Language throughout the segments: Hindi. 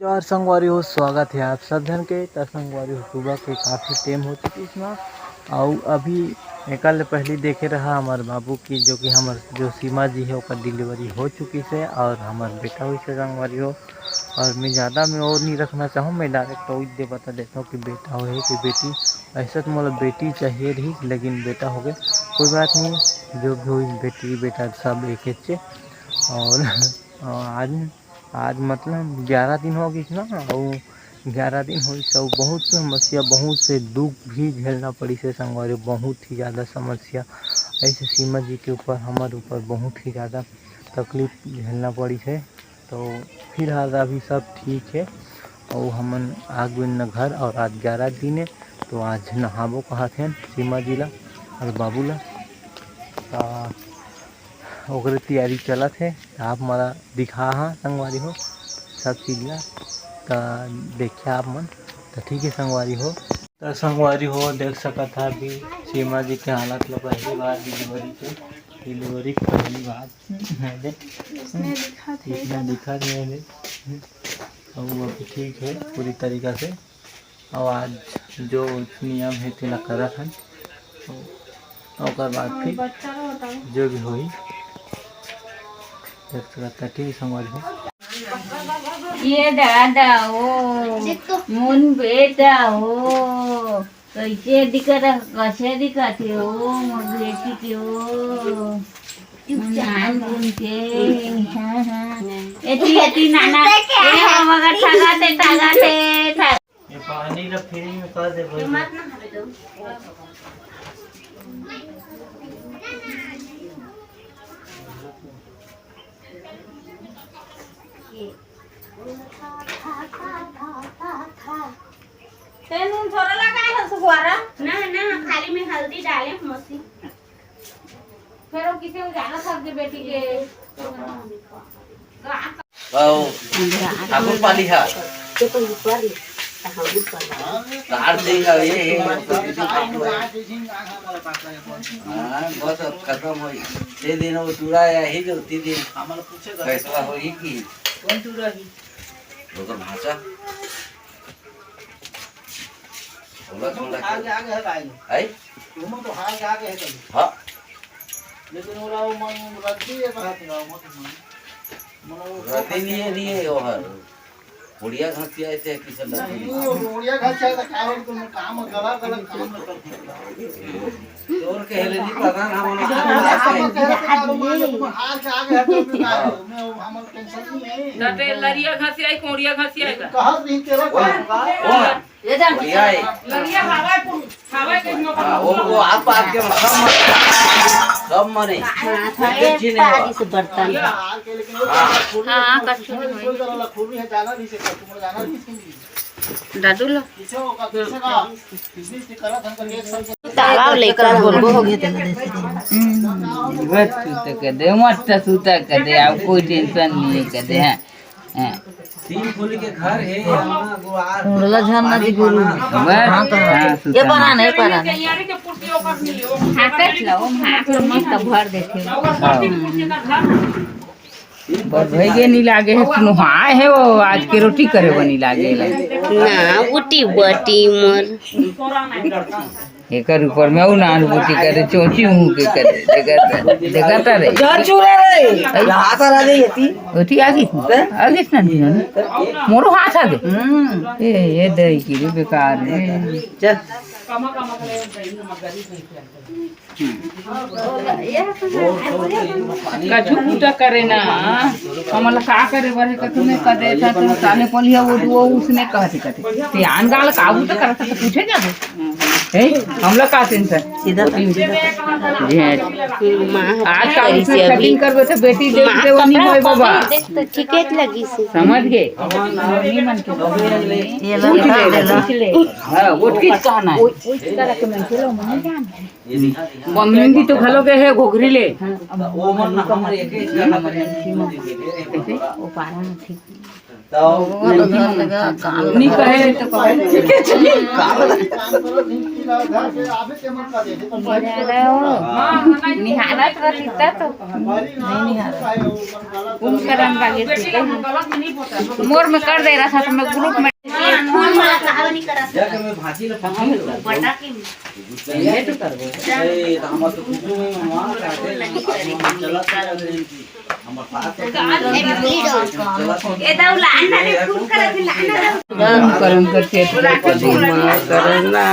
और संगवारी हो स्वागत है आप सब जन के। तो संगवारी हो सुबह के काफ़ी टाइम हो चुकी इसमें और अभी कल पहले देखे रहा हमारे बाबू की जो कि हमारे जो सीमा जी है उसका डिलीवरी हो चुकी से और हमारे बेटा हुई से संगवारी हो। और मैं ज़्यादा मैं और नहीं रखना चाहूँ, मैं डायरेक्ट वही दे बता देता हूँ कि बेटा हो कि बेटी। ऐसा तो मतलब बेटी चाहिए रही लेकिन बेटा हो गया, कोई बात नहीं, जो भी हुई बेटी बेटा सब एक अच्छे। और आज आज मतलब 11 दिन हो गई ना, और 11 दिन हुई सब बहुत समस्या, बहुत से दुख भी झेलना पड़ी से संगवारी, बहुत ही ज़्यादा समस्या ऐसे सीमा जी के ऊपर हमारे ऊपर बहुत ही ज़्यादा तकलीफ झेलना पड़ी है। तो फिलहाल अभी सब ठीक है और हमन आग बिन न घर। और आज 11 दिन है तो आज नहाबो कहा थे सीमा जी ला और बाबू ला, ओकरे तैयारी चलत है। आप मोला दिखा हाँ संगवारी हो सब चीज़ ला, तो देखिए आप मन। तो ठीक है संगवारी हो, तो संगवारी हो देख सकत था अभी सीमा जी के हालत ला पहली बार डिलीवरी की पहली बार इसमें दिखा रहे और अभी ठीक है पूरी तरीक़ा से। और आज जो नियम है तेला करत हन और बाद फिर जो भी हुई देख सकता। ठीक संगवारी हो ये दादा हो मुन बेटा हो कैसे दिखत कैसे दिखते हो मोर बेटी के हो नान गुन के। हाँ हाँ एती नाना ए मगर ठगाते ये पानी ला फ्री में कर दे भाई। मत ना हवे दो नून थोड़ा लगाए हो सुखवारा ना ना खाली में हल्दी डाले मसी फिर वो किसी को जाना था कि बेटी के आओ आपको पाली है तो कोई ऊपर तार देगा ये हां बस अब खत्म हो ये दिन वो चूड़ा या ही जो ती दिन हमारा पूछेगा फैसला हो ही की कौन चूड़ा ही वो तो भाषा आगे आगे है भाई है तुम तो आगे है कभी हां लेकिन वो मन रद्दी है बात ना मत रद्दी नहीं है वो हर बुढ़िया घासिया ऐसे किसे लगी बुढ़िया घासिया का कारण तुम काम गलत गलत काम करते और कहले जी प्रधान हम आगे मैं हम टेंशन नहीं तटे लरिया घसिया कोड़िया घसिया का कहा नहीं तेरा ये जा लरिया हवा के वो आप के सब मने पानी से बर्तन हां कछु खूबी है जाना नहीं से तुम जाना नहीं दादू लो तालाब तालाब लेकर बोलबो हो गया बस सूता कर दे मत सूता कर दे आप कोई टेंशन नहीं कर दे हैं तीन फूल के घर है यहां गुआर मुरला झरना जी गुरु बस ये बना नहीं पड़ा हाकट लो हाक लो मत भर देते बस भइगे नहीं लागे है सुनहाय है वो आज के रोटी करे बनी लागे ना उटी बटी मर एक ऊपर में वो नान रोटी करे चोची मुंह के करे देखता रे जर चूरे रे हाथ आ दे यती रोटी आगी ना दिन मोरो हाथ आगे ये दे की रे बेकार है चल कछु पूजा करे ना हमला का करे बरे कछु ने कदे था तुम साले पलिया वो उसने कहते कहते ते आन गाल काबू तो करता तो पूछे क्या है हमला का टेंशन सीधा आज का उसने कटिंग करबे तो बेटी देख दे वो नहीं होय बाबा देख तो टिकट लगी से समझ गए नहीं मन के ये ला ले हां वो किस कहना है उस तरह के मन चलो मन जान बंदी तो घलो के है घोघरी ले वो मन हमर एक वो पारा ठीक तो नहीं कहे तो कहे निहारत रहता तो नहीं निहारत कुंभकर्ण बागे मोर में कर दे रहा था तो मैं ग्रुप में फूल माला कहावनी करा जाके मैं भाजी ला बटा के ये तो करबो ए हम तो कुछ में मां काटे चला हमर पास ए दाऊ लाना रे फूल करा थी लाना कर्म करते करना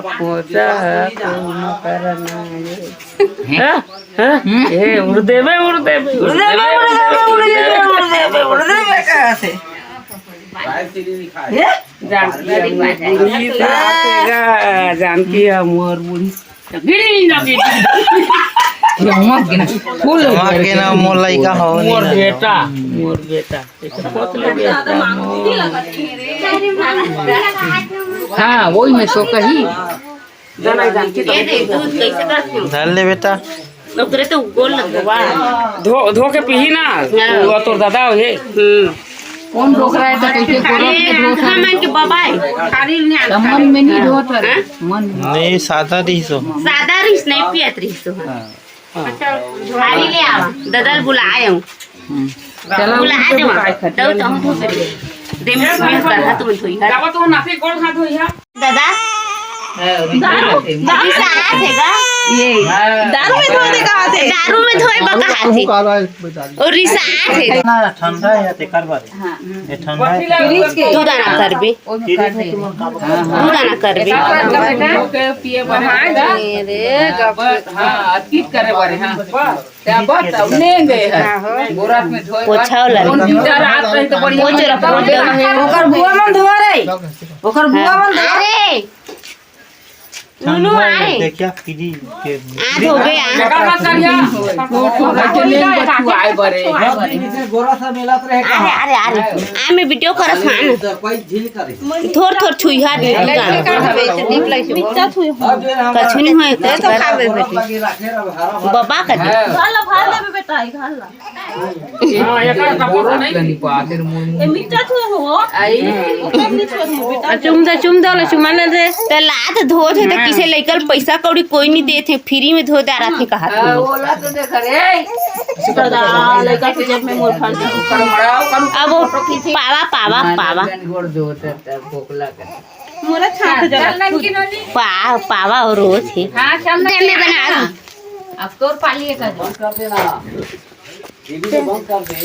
पूजा करना ये उर्देवे कैसे राइस चिली नहीं खाए जानकी है मोर बुढ़ी फूल मोर लइका हो मोर बेटा हाँ वही मैं सो कही ये दे दूध कैसे करती हूं डाल ले बेटा ओकरे तो गोल लगवा धो के पीही ना वो तोर दादा है कौन ढोक रहा है तो कैसे गोरख में ढोक हम मन के बाबा खाली ने मन में नहीं ढोत है मन नहीं सादा दी सो सादा रिस नहीं पियत रिस तो खाली ले आवा ददल बुलाए हूं चला बुला दे तो तो हम धो कर दे में कर तुम धोई जावा तो नाते कौन खा धोई है दादा दारू से आया थे ये दारू में धोए कहा थे दारू में धोए कहा थे और रिसा थे ठंडा है ते करबा ये ठंडा है दूध आना करबे दूध आना करबे पिए बनाएगा हाँ अतीत करे बारे हाँ क्या बात अब नहीं गए हैं गोरख में धोए पोछाओ ला रात रही तो बढ़िया ओकर बुआ मन धोआ रे ओकर बुआ मन अरे नुनु आए देखिया पीजी के आज हो गया का करिया आए बरे गोरा सा मिला तो रहे अरे अरे अरे आ मैं वीडियो करत हन तो कोई झील करे थोड़ थोड़ छुई हाथ कछु नहीं होए तो खावे बेटी बाबा का दे हां ये का कपड़ा नहीं नहीं पाते चुम दो चुमाना दे तो लात धो थे तो किसे लेकर पैसा कौड़ी कोई नहीं दे थे फ्री में धो दे रहा थे कहा बोला तो देख रे लड़का के जब में मोर फंस अब पावा पावा पावा गोड़ दो भोकला का मोरा छाट जरा पावा और रोज है हां चल मैं बना रहा अब तोर पालिए का कर देना टीवी को बंद कर दे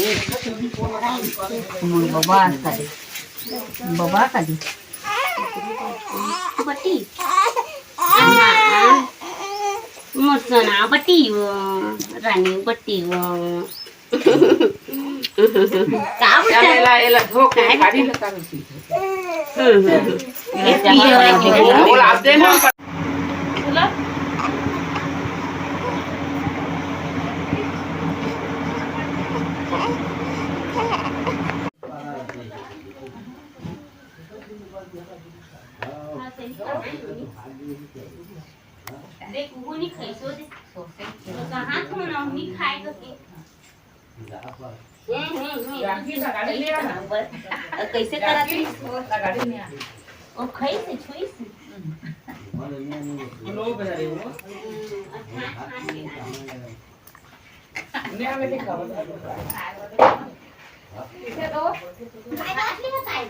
बाबा का दी बटी मोसना बटी वो रानी बटी वो का एला एला धो के गाड़ी लगा रही ये पिए बोला आप देना देख वो नहीं खाइसो दे तो कहां तो ना नहीं खाएगा के गाड़ी ले रहा कैसे कराती गाड़ी में ओ खाई से छुई से लो बजा रहे हो ने हमें देखा इसे दो भाई बात नहीं बताई